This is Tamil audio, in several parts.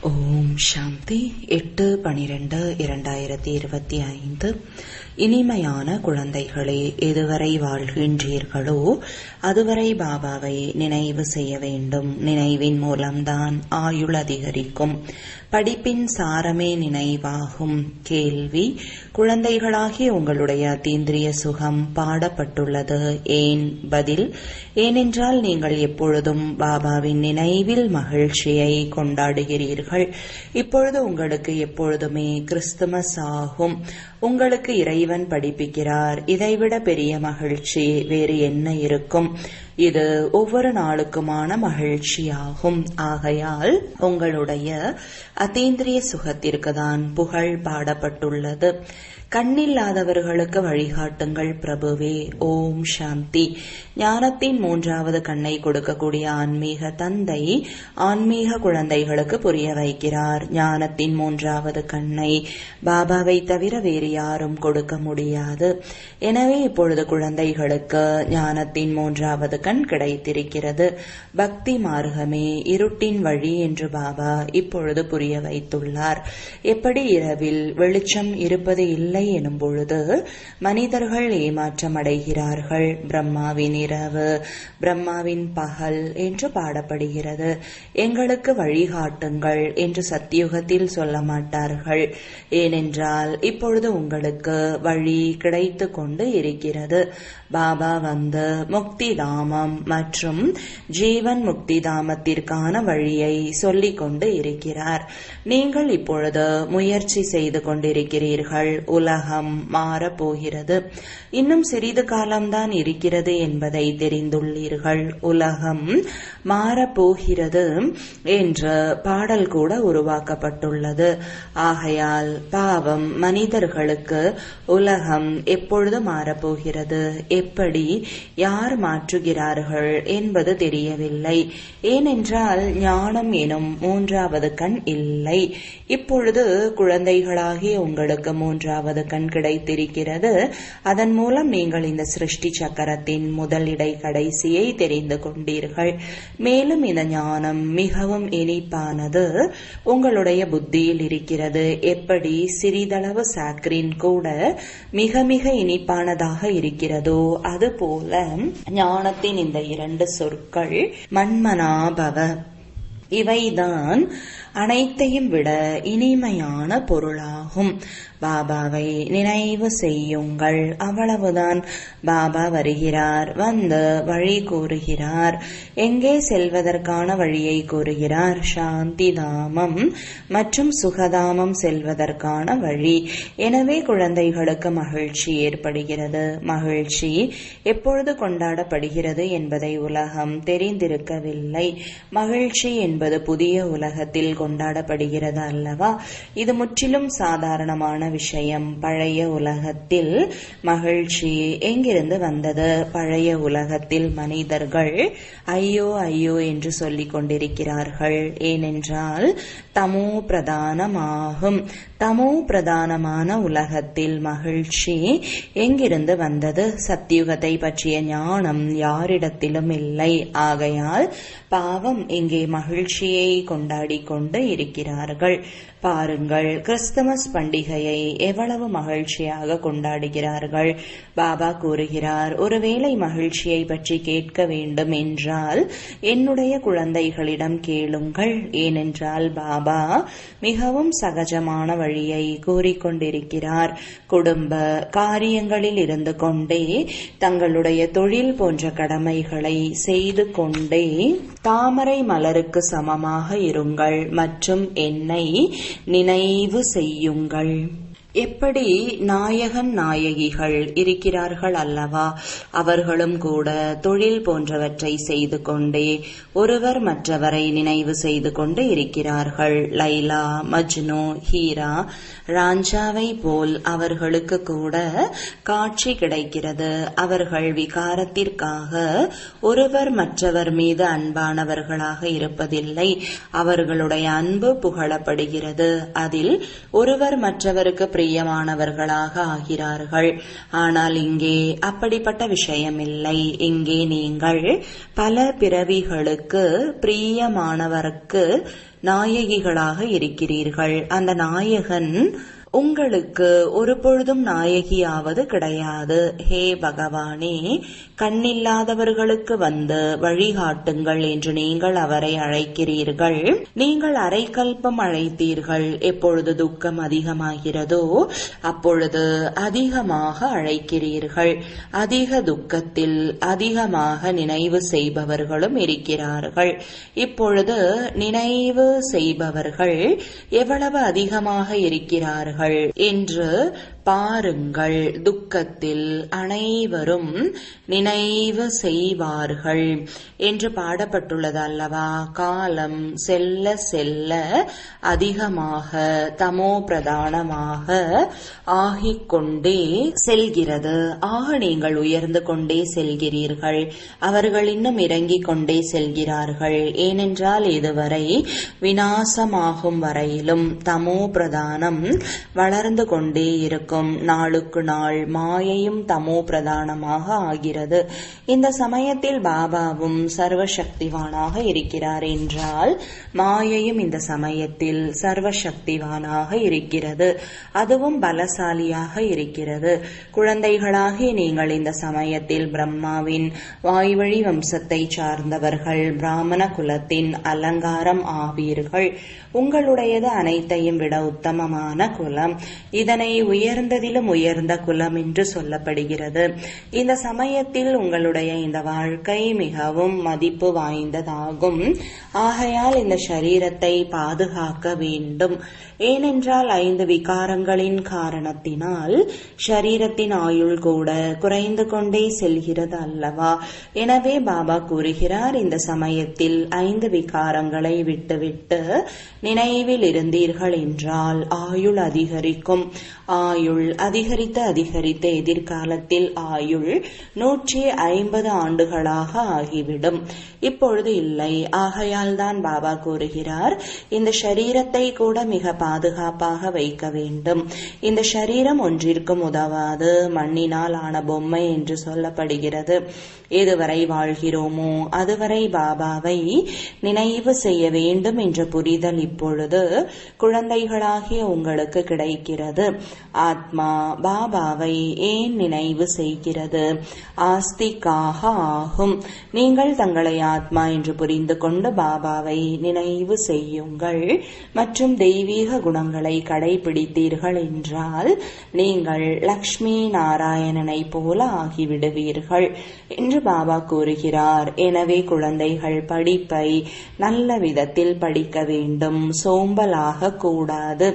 ஓம் சாந்தி 8/12/2025. இனிமையான குழந்தைகளே, எதுவரை வாழ்கின்றீர்களோ அதுவரை பாபாவை நினைவு செய்ய வேண்டும். நினைவின் மூலம்தான் ஆயுள் அதிகரிக்கும். படிப்பின் சாரமே நினைவாகும். கேள்வி: குழந்தைகளாகிய உங்களுடைய அத்தீந்திரிய சுகம் பாடப்பட்டுள்ளது ஏன்? பதில்: ஏனென்றால் நீங்கள் எப்பொழுதும் பாபாவின் நினைவில் மகிழ்ச்சியை கொண்டாடுகிறீர்கள். இப்பொழுது உங்களுக்கு எப்பொழுதுமே கிறிஸ்துமஸ் ஆகும். உங்களுக்கு இறைவன் படிப்பிக்கிறார். இதைவிட பெரிய மகிழ்ச்சி வேறு என்ன இருக்கும்? இது ஒவ்வொரு நாளுக்குமான மகிழ்ச்சியாகும். ஆகையால் உங்களுடைய அதீந்திரிய சுகத்திற்கு தான் புகழ் பாடப்பட்டுள்ளது. கண்ணில்லாதவர்களுக்கு வழிகாட்டுங்கள் பிரபுவே. ஓம் சாந்தி. ஞானத்தின் 3வது கண்ணை கொடுக்கக்கூடிய ஆன்மீக தந்தை ஆன்மீக குழந்தைகளுக்கு புரிய வைக்கிறார். ஞானத்தின் 3வது கண்ணை பாபாவை தவிர வேறு யாரும் கொடுக்க முடியாது. எனவே இப்பொழுது குழந்தைகளுக்கு ஞானத்தின் 3வது கண் கிடைத்திருக்கிறது. பக்தி மார்க்கமே இருட்டின் வழி என்று பாபா இப்பொழுது புரிய வைத்துள்ளார். எப்படி இரவில் வெளிச்சம் இருப்பது இல்லை எனும் பொழுது மனிதர்கள் ஏமாற்றம் அடைகிறார்கள். பிரம்மாவின் இரவு, பிரம்மாவின் பகல் என்று பாடப்படுகிறது. எங்களுக்கு வழிகாட்டுங்கள் என்று சத்தியுகத்தில் சொல்ல மாட்டார்கள். ஏனென்றால் இப்பொழுது உங்களுக்கு வழி கிடைத்து கொண்டு இருக்கிறது. பாபா வந்து முக்தி தாமம் மற்றும் ஜீவன் முக்தி தாமத்திற்கான வழியை சொல்லிக் கொண்டு இருக்கிறார். நீங்கள் இப்பொழுது முயற்சி செய்து கொண்டிருக்கிறீர்கள். உலகம் மாறப்போகிறது. இன்னும் சிறிது காலம்தான் இருக்கிறது என்பதை தெரிந்துள்ளீர்கள். உலகம் மாறப்போகிறது என்ற பாடல் கூட உருவாக்கப்பட்டுள்ளது. ஆகையால் பாவம் மனிதர்களுக்கு உலகம் எப்பொழுது மாறப்போகிறது, எப்படி, யார் மாற்றுகிறார்கள் என்பது தெரியவில்லை. ஏனென்றால் ஞானம் எனும் 3வது கண் இல்லை. இப்பொழுது குழந்தைகளாகிய உங்களுக்கு 3வது கண் கிடைத்திருக்கிறது. அதன் மூலம் நீங்கள் இந்த சிருஷ்டி சக்கரத்தின் முதலிடை கடைசியை தெரிந்து கொண்டீர்கள். மேலும் இந்த ஞானம் மிகவும் இனிப்பானது உங்களுடைய புத்தியில் இருக்கிறது. எப்படி சிறிதளவு சாக்கரின் கூட மிக மிக இனிப்பானதாக இருக்கிறதோ அதுபோல ஞானத்தின் இந்த 2 சொற்கள் மன்மனாபவ, இவைதான் அனைத்தையும் விட இனிமையான பொருளாகும். பாபாவை நினைவு செய்யுங்கள், அவ்வளவுதான். பாபா வருகிறார், வந்து வழி கூறுகிறார். எங்கே செல்வதற்கான வழியை கூறுகிறார்? சாந்தி தாமம் மற்றும் சுகதாமம் செல்வதற்கான வழி. எனவே குழந்தைகளுக்கு மகிழ்ச்சி ஏற்படுகிறது. மகிழ்ச்சி எப்பொழுது கொண்டாடப்படுகிறது என்பதை உலகம் தெரிந்திருக்கவில்லை. மகிழ்ச்சி என்பது புதிய உலகத்தில் கொண்டாடப்படுகிறது அல்லவா? இது முற்றிலும் சாதாரணமான விஷயம். பழைய உலகத்தில் மகிழ்ச்சி எங்கிருந்து வந்தது? பழைய உலகத்தில் மனிதர்கள் ஐயோ ஐயோ என்று சொல்லிக் கொண்டிருக்கிறார்கள். ஏனென்றால் தமோ பிரதானமாகும். தமோ பிரதானமான உலகத்தில் மகிழ்ச்சி எங்கிருந்து வந்தது? சத்தியுகத்தை பற்றிய ஞானம் யாரிடத்திலும் இல்லை. ஆகையால் பாவம் இங்கே மகிழ்ச்சியை கொண்டாடி கொண்டு இருக்கிறார்கள். பாருங்கள், கிறிஸ்துமஸ் பண்டிகையை எவ்வளவு மகிழ்ச்சியாக கொண்டாடுகிறார்கள். பாபா கூறுகிறார், ஒருவேளை மகிழ்ச்சியை பற்றி கேட்க வேண்டும் என்றால் என்னுடைய குழந்தைகளிடம் கேளுங்கள். ஏனென்றால் பாபா மிகவும் சகஜமான வழியை கூறிக்கொண்டிருக்கிறார். குடும்ப காரியங்களில் இருந்து கொண்டே தங்களுடைய தொழில் போன்ற கடமைகளை செய்து கொண்டே தாமரை மலருக்கு சமமாக இருங்கள் மற்றும் என்னை நினைவு செய்யுங்கள். எப்படி நாயகன் நாயகிகள் இருக்கிறார்கள் அல்லவா? அவர்களும் கூட தொழில் போன்றவற்றை செய்து கொண்டே ஒருவர் மற்றவரை நினைவு செய்து கொண்டு இருக்கிறார்கள். லைலா, மஜ்னு, ஹீரா, ராஞ்சாவை போல் அவர்களுக்கு கூட காட்சி கிடைக்கிறது. அவர்கள் விகாரத்திற்காக ஒருவர் மற்றவர் மீது அன்பானவர்களாக இருப்பதில்லை. அவர்களுடைய அன்பு புகழப்படுகிறது. அதில் ஒருவர் மற்றவருக்கு பிரியமானவர்களாக ஆகிறார்கள். ஆனால் இங்கே அப்படிப்பட்ட விஷயமில்லை. இங்கே நீங்கள் பல பிறவிகளுக்கு பிரியமானவருக்கு நாயகிகளாக இருக்கிறீர்கள். அந்த நாயகன் உங்களுக்கு ஒரு பொழுதும் நாயகியாவது கிடையாது. ஹே பகவானே, கண்ணில்லாதவர்களுக்கு வந்து வழிகாட்டுங்கள் என்று நீங்கள் அவரை அழைக்கிறீர்கள். நீங்கள் அரைக்கல்பம் அழைத்தீர்கள். எப்பொழுது துக்கம் அதிகமாகிறதோ அப்பொழுது அதிகமாக அழைக்கிறீர்கள். அதிக துக்கத்தில் அதிகமாக நினைவு செய்பவர்களும் இருக்கிறார்கள். இப்பொழுது நினைவு செய்பவர்கள் எவ்வளவு அதிகமாக இருக்கிறார்கள் என்று பாருங்கள். துக்கத்தில் அனைவரும் நினைவு செய்வார்கள் என்று பாடப்பட்டுள்ளது அல்லவா? காலம் செல்ல செல்ல அதிகமாக தமோ பிரதானமாக ஆகிக்கொண்டே செல்கிறது. ஆக நீங்கள் உயர்ந்து கொண்டே செல்கிறீர்கள். அவர்கள் இன்னும் இறங்கிக் கொண்டே செல்கிறார்கள். ஏனென்றால் இதுவரை விநாசமாகும் வரையிலும் தமோ பிரதானம் வளர்ந்து கொண்டே இருக்கும். நாளுக்கு நாள் மாயையும் தமோ பிரதானமாக ஆகிறது. இந்த சமயத்தில் பாபாவும் சர்வசக்திவானாக இருக்கிறார் என்றால் மாயையும் இந்த சமயத்தில் சர்வசக்திவானாக இருக்கிறது. அதுவும் பலசாலியாக இருக்கிறது. குழந்தைகளாகி நீங்கள் இந்த சமயத்தில் பிரம்மாவின் வாய்வழி வம்சத்தை சார்ந்தவர்கள். பிராமண குலத்தின் அலங்காரம் ஆவீர்கள். உங்களுடையது அனைத்தையும் விட உத்தமமான குலம். இதனை உயர்ந்ததிலும் உயர்ந்த குலம் என்று சொல்லப்படுகிறது. இந்த சமயத்தில் உங்களுடைய இந்த வாழ்க்கை மிகவும் மதிப்பு வாய்ந்ததாகும். ஆகையால் இந்த சரீரத்தை பாதுகாக்க வேண்டும். ஏனென்றால் 5 விகாரங்களின் காரணத்தினால் ஷரீரத்தின் ஆயுள் கூட குறைந்து கொண்டே செல்கிறது அல்லவா? எனவே பாபா கூறுகிறார், இந்த சமயத்தில் 5 விகாரங்களை விட்டுவிட்டு நினைவில் இருந்தீர்கள் என்றால் ஆயுள் அதிகரிக்கும். ஆயுள் அதிகரித்து அதிகரித்து எதிர்காலத்தில் ஆயுள் 150 ஆண்டுகளாக ஆகிவிடும். இப்பொழுது இல்லை. ஆகையால் தான் பாபா கூறுகிறார், இந்த ஷரீரத்தை கூட மிக பாதுகாப்பாக வைக்க வேண்டும். இந்த ஷரீரம் ஒன்றிற்கும் உதவாது, மண்ணினால் ஆன பொம்மை என்று சொல்லப்படுகிறது. எதுவரை வாழ்கிறோமோ அதுவரை பாபாவை நினைவு செய்ய வேண்டும் என்ற புரிதல் இப்பொழுது குழந்தைகளாகிய உங்களுக்கு கிடைக்கிறது. ஆத்மா பாபாவை ஏன் நினைவு செய்கிறது? ஆஸ்திக்காக ஆகும். நீங்கள் தங்களை ஆத்மா என்று புரிந்து கொண்டு பாபாவை நினைவு செய்யுங்கள் மற்றும் தெய்வீக குணங்களை கடைபிடித்தீர்கள் என்றால் நீங்கள் லக்ஷ்மி நாராயணனை போல ஆகிவிடுவீர்கள் என்று பாபா கூறுகிறார். எனவே குழந்தைகள் படிப்பை நல்ல விதத்தில் படிக்க வேண்டும். சோம்பலாக கூடாது.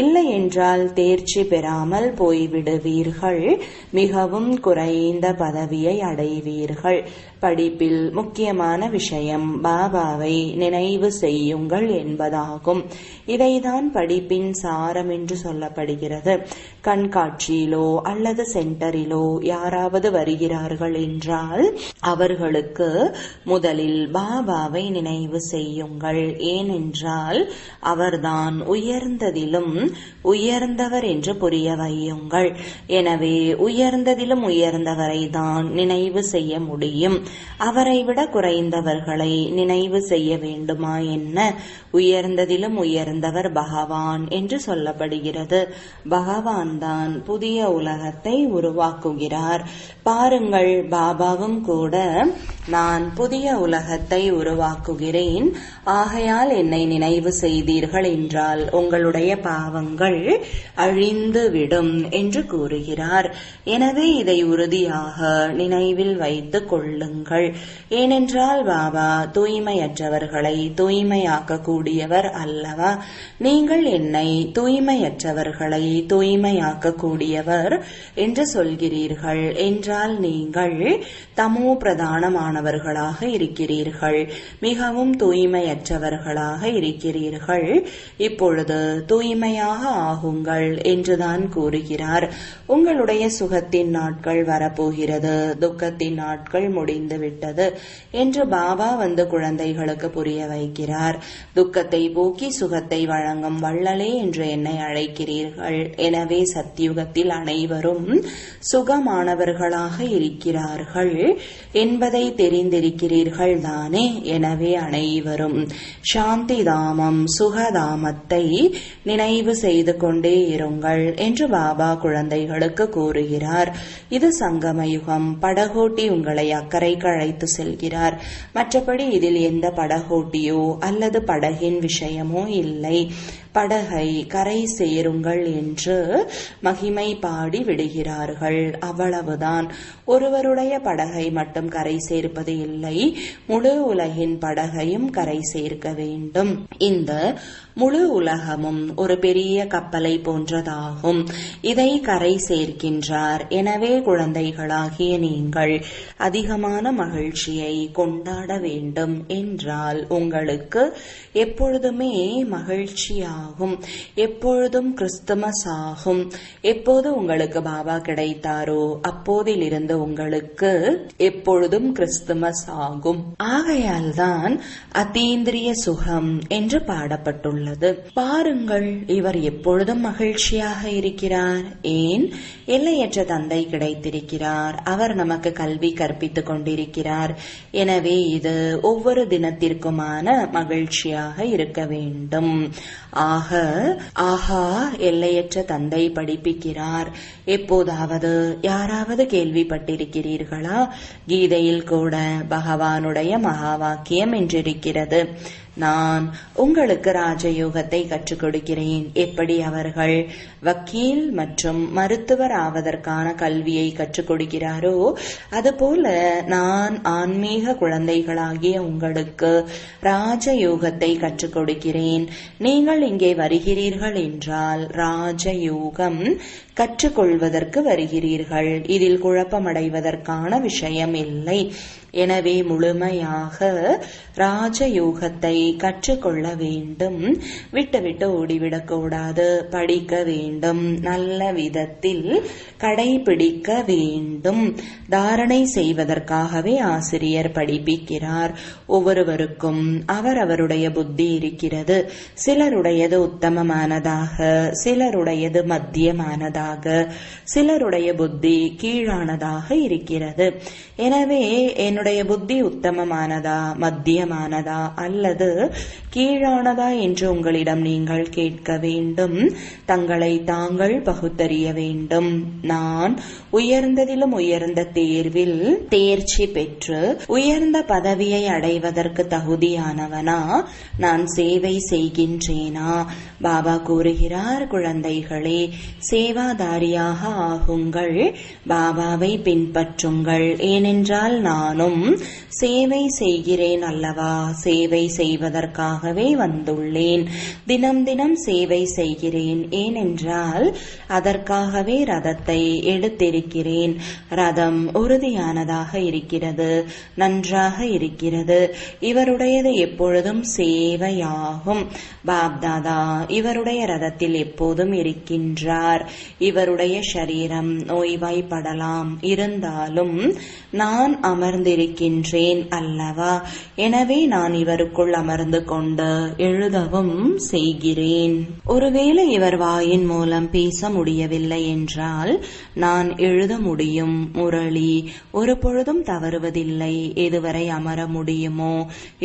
இல்லை என்றால் தேர்ச்சி பெறாமல் போய்விடுவீர்கள். மிகவும் குறைந்த பதவியை அடைவீர்கள். படிப்பில் முக்கியமான விஷயம் பாபாவை நினைவு செய்யுங்கள் என்பதாகும். இதைதான் படிப்பின் சாரம் என்று சொல்லப்படுகிறது. கண்காட்சியிலோ அல்லது சென்டரிலோ யாராவது வருகிறார்கள் என்றால் அவர்களுக்கு முதலில் பாபாவை நினைவு செய்யுங்கள். ஏனென்றால் அவர்தான் உயர்ந்ததிலும் உயர்ந்தவர் என்று புரிய வையுங்கள். எனவே உயர்ந்ததிலும் உயர்ந்தவரை தான் நினைவு செய்ய முடியும். அவரை விட குறைந்தவர்களை நினைவு செய்ய வேண்டுமா என்ன? உயர்ந்ததிலும் உயர்ந்தவர் பகவான் என்று சொல்லப்படுகிறது. பகவான் தான் புதிய உலகத்தை உருவாக்குகிறார். பாருங்கள், பாபாவும் கூட நான் புதிய உலகத்தை உருவாக்குகிறேன், ஆகையால் என்னை நினைவு செய்தீர்கள் என்றால் உங்களுடைய பாவங்கள் அழிந்துவிடும் என்று கூறுகிறார். எனவே இதை உறுதியாக நினைவில் வைத்துக் கொள்ளுங்கள். ஏனென்றால் பாபா தூய்மையற்றவர்களை தூய்மையாக்க கூடியவர் அல்லவா? நீங்கள் என்னை தூய்மையற்றவர்களை தூய்மையாக்க கூடியவர் என்று சொல்கிறீர்கள் என்றால் நீங்கள் தமோ பிரதானமானவர்களாக இருக்கிறீர்கள். மிகவும் தூய்மையற்றவர்களாக இருக்கிறீர்கள். இப்பொழுது தூய்மையாக ஆகுங்கள் என்றுதான் கூறுகிறார். உங்களுடைய சுகத்தின் நாட்கள் வரப்போகிறது, துக்கத்தின் நாட்கள் முடிந்துவிட்டது என்று பாபா வந்து குழந்தைகளுக்கு புரிய வைக்கிறார். துக்கத்தை போக்கி சுகத்தை வழங்கும் வள்ளலே என்று என்னை அழைக்கிறீர்கள். எனவே சத்தியுகத்தில் அனைவரும் சுகமானவர்களாக இருக்கிறார்கள் என்பதை தெரிந்திருக்கிறீர்கள் தானே? எனவே அனைவரும் சாந்தி தாமம் சுகதாமத்தை நினைவு செய்து கொண்டே இருங்கள் என்று பாபா குழந்தைகளுக்கு கூறுகிறார். இது சங்கமயுகம். படகோட்டி உங்களை அக்கறைக்கு அழைத்து செல்கிறார். மற்றபடி இதில் எந்த படகோட்டியோ அல்லது படகின் விஷயமோ இல்லை. படகை கரை சேருங்கள் என்று மகிமை பாடி விடுகிறார்கள். அவ்வளவுதான். ஒருவருடைய படகை மட்டும் கரை சேர்ப்பது இல்லை, முழு உலகின் படகையும் கரை சேர்க்க வேண்டும். இந்த முழு உலகமும் ஒரு பெரிய கப்பலை போன்றதாகும். இதை கரை சேர்க்கின்றார். எனவே குழந்தைகளாகிய நீங்கள் அதிகமான மகிழ்ச்சியை கொண்டாட வேண்டும் என்றால் உங்களுக்கு எப்பொழுதுமே மகிழ்ச்சியாகும். எப்பொழுதும் கிறிஸ்துமஸ் ஆகும். எப்போது உங்களுக்கு பாபா கிடைத்தாரோ அப்போதிலிருந்து உங்களுக்கு எப்பொழுதும் கிறிஸ்துமஸ் ஆகும். ஆகையால் தான் அதீந்திரிய சுகம் என்று பாடப்பட்டுள்ளது. பாருங்கள், இவர் எப்பொழுதும் மகிழ்ச்சியாக இருக்கிறார். ஏன்? எல்லையற்ற தந்தை கிடைத்திருக்கிறார். அவர் நமக்கு கல்வி கற்பித்துக் கொண்டிருக்கிறார். எனவே இது ஒவ்வொரு தினத்திற்குமான மகிழ்ச்சியாக இருக்க வேண்டும். ஆஹா, எல்லையற்ற தந்தை படிப்பிக்கிறார். எப்போதாவது யாராவது கேள்விப்பட்டிருக்கிறீர்களா? கீதையில் கூட பகவானுடைய மகா வாக்கியம் என்றிருக்கிறது, நான் உங்களுக்கு ராஜயோகத்தை கற்றுக் கொடுக்கிறேன். எப்படி அவர்கள் வக்கீல் மற்றும் மருத்துவர் ஆவதற்கான கல்வியை கற்றுக் கொடுக்கிறாரோ அதுபோல நான் ஆன்மீக குழந்தைகளாகிய உங்களுக்கு ராஜயோகத்தை கற்றுக் கொடுக்கிறேன். நீங்கள் இங்கே வருகிறீர்கள் என்றால் ராஜயோகம் கற்றுக்கொள்வதற்கு வருகிறீர்கள். இதில் குழப்பமடைவதற்கான விஷயம் இல்லை. எனவே முழுமையாக ராஜயோகத்தை கற்றுக்கொள்ள வேண்டும். விட்டு ஓடிவிடக்கூடாது. படிக்க வேண்டும். நல்ல விதத்தில் கடைபிடிக்க வேண்டும். தாரணை செய்வதற்காகவே ஆசிரியர் படிப்பிக்கிறார். ஒவ்வொருவருக்கும் அவரவருடைய புத்தி இருக்கிறது. சிலருடையது உத்தமமானதாக, சிலருடையது மத்தியமானதாக, சிலருடைய புத்தி கீழானதாக இருக்கிறது. எனவே என்னுடைய புத்தி உத்தமமானதா, மத்தியமானதா அல்லது கீழானதா என்று உங்களிடம் நீங்கள் கேட்க வேண்டும். தங்களை தாங்கள் பகுத்தறிய வேண்டும். நான் உயர்ந்ததிலும் உயர்ந்த தேர்வில் தேர்ச்சி பெற்று உயர்ந்த பதவியை அடைவதற்கு தகுதியானவனா? நான் சேவை செய்கின்றேனா? பாபா கூறுகிறார், குழந்தைகளே, சேவாதாரியாக ஆகுங்கள். பாபாவை பின்பற்றுங்கள். ஏனென்றால் நானும் சேவை செய்கிறேன் அல்லவா? சேவை செய்வதற்காகவே வந்துள்ளேன். தினம் தினம் சேவை செய்கிறேன். ஏனென்றால் அதற்காகவே ரதத்தை எடுத்திருக்கிறேன். ரதம் உறுதியானதாக இருக்கிறது, நன்றாக இருக்கிறது. இவருடையது எப்பொழுதும் சேவையாகும். பாப்தாதா இவருடைய ரதத்தில் எப்போதும் இருக்கின்றார். இவருடைய சரீரம் நோய்வாய்ப்படலாம், இருந்தாலும் நான் அமர்ந்திருக்கின்றேன் அல்லவா? எனவே நான் இவருக்குள் அமர்ந்து கொண்டு எழுதவும் செய்கிறேன். ஒருவேளை இவர் வாயின் மூலம் பேச முடியவில்லை என்றால் நான் எழுத முடியும். முரளி ஒரு பொழுதும் தவறுவதில்லை. எதுவரை அமர முடியுமோ,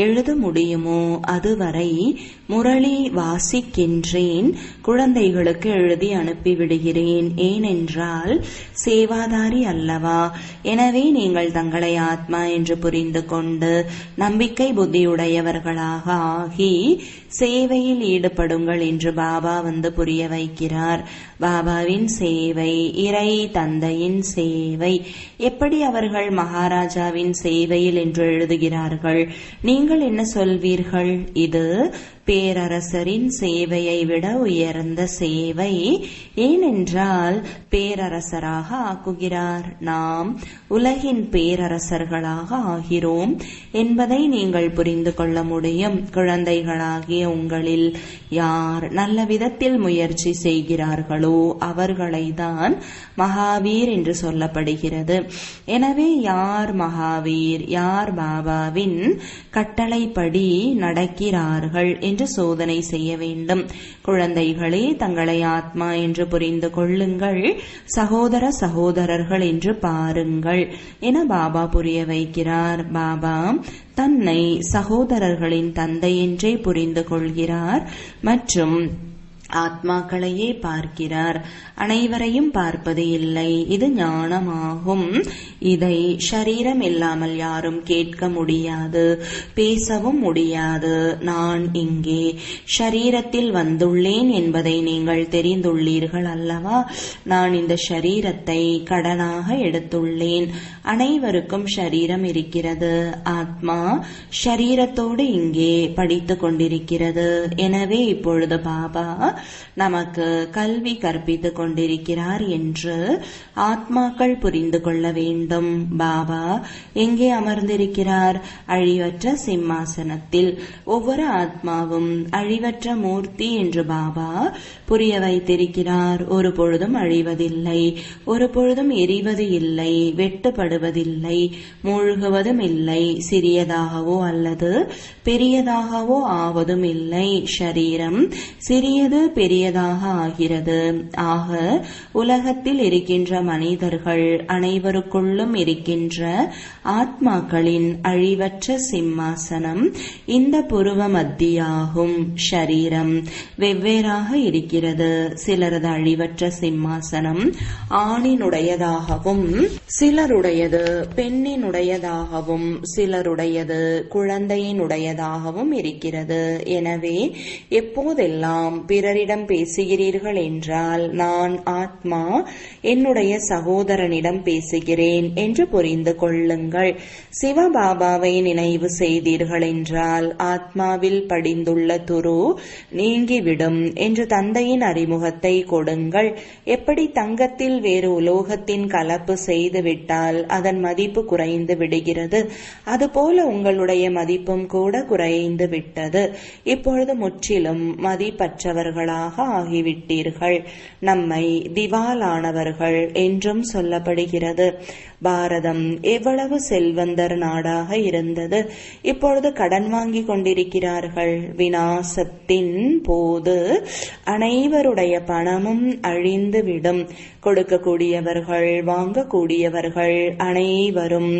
எழுத முடியுமோ அதுவரை முரளி வாசிக்கின்றேன். குழந்தைகளுக்கு எழுதி அனுப்பிவிடுகிறேன். ஏனென்றால் சேவாதாரி அல்லவா? எனவே நீங்கள் தங்களை ஆத்மா என்று புரிந்து கொண்டு நம்பிக்கை புத்தியுடையவர்களாக ஆகி சேவையில் ஈடுபடுங்கள் என்று பாபா வந்து புரிய வைக்கிறார். பாபாவின் சேவை இறை தந்தையின் சேவை. எப்படி அவர்கள் மகாராஜாவின் சேவையில் என்று எழுதுகிறார்கள்? நீங்கள் என்ன சொல்வீர்கள்? இது பேரரசரின் சேவையை விட உயர்ந்த சேவை. ஏனென்றால் பேரரசராக ஆக்குகிறார். நாம் உலகின் பேரரசர்களாக ஆகிறோம் என்பதை நீங்கள் புரிந்து கொள்ள முடியும். குழந்தைகளாகிய உங்களில் யார் நல்ல விதத்தில் முயற்சி செய்கிறார்களோ அவர்களை தான் மகாவீர் என்று சொல்லப்படுகிறது. எனவே யார் மகாவீர், யார் பாபாவின் கட்டளைப்படி நடக்கிறார்கள் என்று சோதனை செய்ய வேண்டும். குழந்தைகளே, தங்களை ஆத்மா என்று புரிந்து கொள்ளுங்கள், சகோதர சகோதரர்கள் என்று பாருங்கள் என பாபா புரிய வைக்கிறார். பாபா தன்னை சகோதரர்களின் தந்தை என்றே புரிந்து கொள்கிறார் மற்றும் ஆத்மாக்களையே பார்க்கிறார். அனைவரையும் பார்ப்பது இல்லை. இது ஞானமாகும். இதை ஷரீரம் இல்லாமல் யாரும் கேட்க முடியாது, பேசவும் முடியாது. நான் இங்கே ஷரீரத்தில் வந்துள்ளேன் என்பதை நீங்கள் தெரிந்துள்ளீர்கள் அல்லவா? நான் இந்த ஷரீரத்தை கடனாக எடுத்துள்ளேன். அனைவருக்கும் ஷரீரம் இருக்கிறது. ஆத்மா ஷரீரத்தோடு இங்கே படித்துக் கொண்டிருக்கிறது. எனவே இப்பொழுது பாபா நமக்கு கல்வி கற்பித்துக் கொண்டிருக்கிறார் என்று ஆத்மாக்கள் புரிந்து கொள்ள வேண்டும். பாபா எங்கே அமர்ந்திருக்கிறார்? அழிவற்ற சிம்மாசனத்தில். ஒவ்வொரு ஆத்மாவும் அழிவற்ற மூர்த்தி என்று பாபா புரிய வைத்திருக்கிறார். ஒரு பொழுதும் அழிவதில்லை, ஒரு பொழுதும் எரிவது இல்லை, வெட்டுப்படுவதில்லை, மூழ்குவதும் இல்லை, சிறியதாகவோ அல்லது பெரியதாகவோ ஆவதும் இல்லை. ஷரீரம் சிறியது பெரியதாக ஆகிறது. ஆக உலகத்தில் இருக்கின்ற மனிதர்கள் அனைவருக்குள்ளும் இருக்கின்ற ஆத்மாக்களின் அழிவற்ற சிம்மாசனம் இந்த புருவ மத்தியாகும். ஷரீரம் வெவ்வேறாக இருக்கிறது. சிலரது அழிவற்ற சிம்மாசனம் ஆணினுடையதாகவும், சிலருடையது பெண்ணினுடையதாகவும், சிலருடையது குழந்தையினுடையதாகவும் இருக்கிறது. எனவே எப்போதெல்லாம் பிறரிடம் பேசுகிறீர்கள் என்றால் நான் ஆத்மா என்னுடைய சகோதரனிடம் பேசுகிறேன் என்று புரிந்து கொள்ளுங்கள். சிவபாபாவை நினைவு செய்தீர்கள் என்றால் ஆத்மாவில் படிந்துள்ள துரு நீங்கிவிடும் என்று தந்தையின் அறிமுகத்தை கொடுங்கள். எப்படி தங்கத்தில் வேறு உலோகத்தின் கலப்பு செய்துவிட்டால் அதன் மதிப்பு குறைந்து விடுகிறது, அதுபோல உங்களுடைய மதிப்பும் கூட குறைந்து விட்டது. இப்பொழுது முற்றிலும் மதிப்பற்றவர்களாக ஆகிவிட்டீர்கள். நம்மை திவாலானவர்கள் என்றும் சொல்லப்படுகிறது. பாரதம் எவ்வளவு செல்வந்தர் நாடாக இருந்தது. இப்பொழுது கடன் வாங்கி கொண்டிருக்கிறார்கள். விநாசத்தின் போது அனைவருடைய பணமும் அழிந்துவிடும். கொடுக்கக்கூடியவர்கள், வாங்கக்கூடியவர்கள் அனைவரும்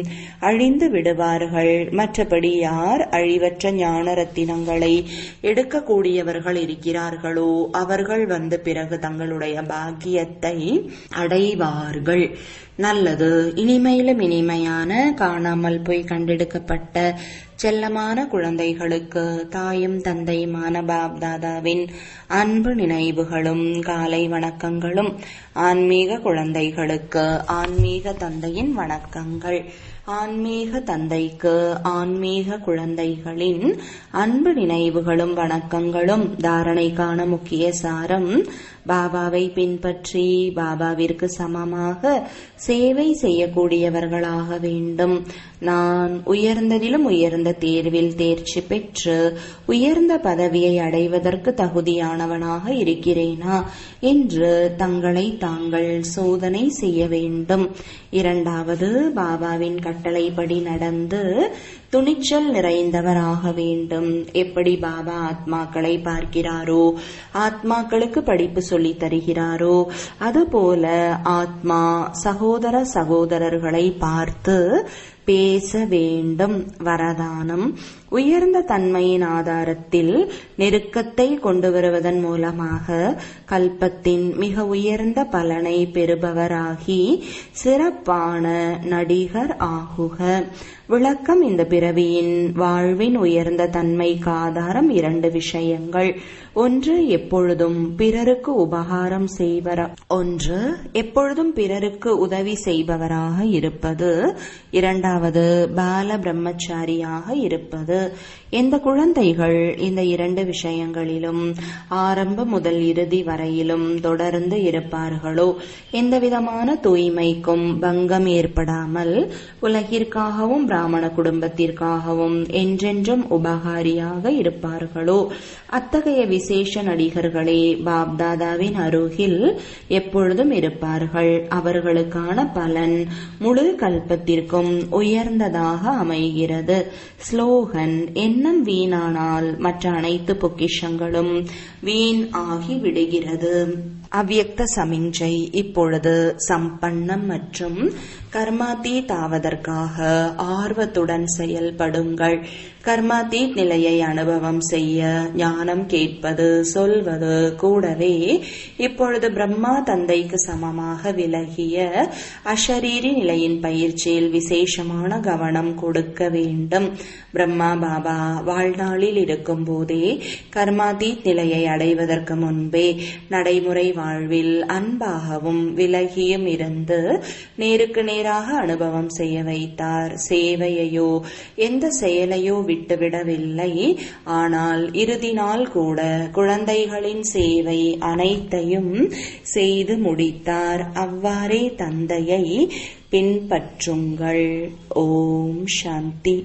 அழிந்து விடுவார்கள். மற்றபடி யார் அழிவற்ற ஞான ரத்தினங்களை எடுக்கக்கூடியவர்கள் இருக்கிறார்களோ அவர்கள் வந்து பிறகு தங்களுடைய பாக்கியத்தை அடைவார்கள். நல்லது. இனிமையிலும் இனிமையான காணாமல் போய் கண்டெடுக்கப்பட்ட செல்லமான குழந்தைகளுக்கு தாயும் தந்தையுமான பாப் தாதாவின் அன்பு நினைவுகளும் காலை வணக்கங்களும். ஆன்மீக குழந்தைகளுக்கு ஆன்மீக தந்தையின் வணக்கங்கள். ஆன்மீக தந்தைக்கு ஆன்மீக குழந்தைகளின் அன்பு நினைவுகளும் வணக்கங்களும். தாரணைக்கான முக்கிய சாரம்: பாபாவை பின்பற்றி பாபாவிற்கு சமமாக சேவை செய்யக்கூடியவர்களாக வேண்டும். நான் உயர்ந்ததிலும் உயர்ந்த தேர்வில் தேர்ச்சி பெற்று உயர்ந்த பதவியை அடைவதற்கு தகுதியானவனாக இருக்கிறேனா என்று தங்களை தாங்கள் சோதனை செய்ய வேண்டும். இரண்டாவது, பாபாவின் கட்டளைப்படி நடந்து துணிச்சல் நிறைந்தவராக வேண்டும். எப்படி பாபா ஆத்மாக்களை பார்க்கிறாரோ, ஆத்மாக்களுக்கு படிப்பு சொல்லித் தருகிறாரோ, அதுபோல ஆத்மா சகோதர சகோதரர்களை பார்த்து பேச வேண்டும். வரதானம்: உயர்ந்த தன்மையின் ஆதாரத்தில் நெருக்கத்தை கொண்டு வருவதன் மூலமாக கல்பத்தின் மிக உயர்ந்த பலனை பெறுபவராகி சிறப்பான நடிகர் ஆகுக. விளக்கம்: இந்த பிறவியின் வாழ்வின் உயர்ந்த தன்மைக்கு ஆதாரம் இரண்டு விஷயங்கள். ஒன்று, எப்பொழுதும் பிறருக்கு உபகாரம் எப்பொழுதும் பிறருக்கு உதவி செய்பவராக இருப்பது. இரண்டாவது, பால பிரம்மச்சாரியாக இருப்பது. எந்த குழந்தைகள் இந்த இரண்டு விஷயங்களிலும் ஆரம்பம் முதல் இறுதி வரையிலும் தொடர்ந்து இருப்பார்களோ, எந்தவிதமான தூய்மைக்கும் பங்கம் ஏற்படாமல் உலகிற்காகவும் பிராமண குடும்பத்திற்காகவும் என்றென்றும் உபகாரியாக இருப்பார்களோ, அத்தகைய விசேஷ நடிகர்களே பாப்தாதாவின் அருகில் எப்பொழுதும் இருப்பார்கள். அவர்களுக்கான பலன் முழு கல்பத்திற்கும் உயர்ந்ததாக அமைகிறது. ஸ்லோகன்: என் எண்ணம் வீணானால் மற்ற அனைத்து பொக்கிஷங்களும் வீண் ஆகி விடுகிறது. அவ்யக்த சமிஞ்சை இப்பொழுது சம்பன்னம் மற்றும் கர்மாதீத் ஆவதற்காக ஆர்வத்துடன் செயல்படுங்கள். கர்மாதீத் நிலையை அனுபவம் செய்ய ஞானம் கேட்பது, சொல்வது கூடவே இப்பொழுது பிரம்மா தந்தைக்கு சமமாக விலகிய அஷரீரி நிலையின் பயிற்சியில் விசேஷமான கவனம் கொடுக்க வேண்டும். பிரம்மா பாபா வாழ்நாளில் இருக்கும் போதே கர்மாதீத் நிலையை அடைவதற்கு முன்பே நடைமுறை வாழ்வில் அன்பாகவும் விலகியும் இருந்து நேருக்கு நேராக அனுபவம் செய்ய வைத்தார். சேவையையோ எந்த செயலையோ விட்டுவிடவில்லை. ஆனால் இறுதி நாள் கூட குழந்தைகளின் சேவை அனைத்தையும் செய்து முடித்தார். அவ்வாறே தந்தையை பின்பற்றுங்கள். ஓம் சாந்தி.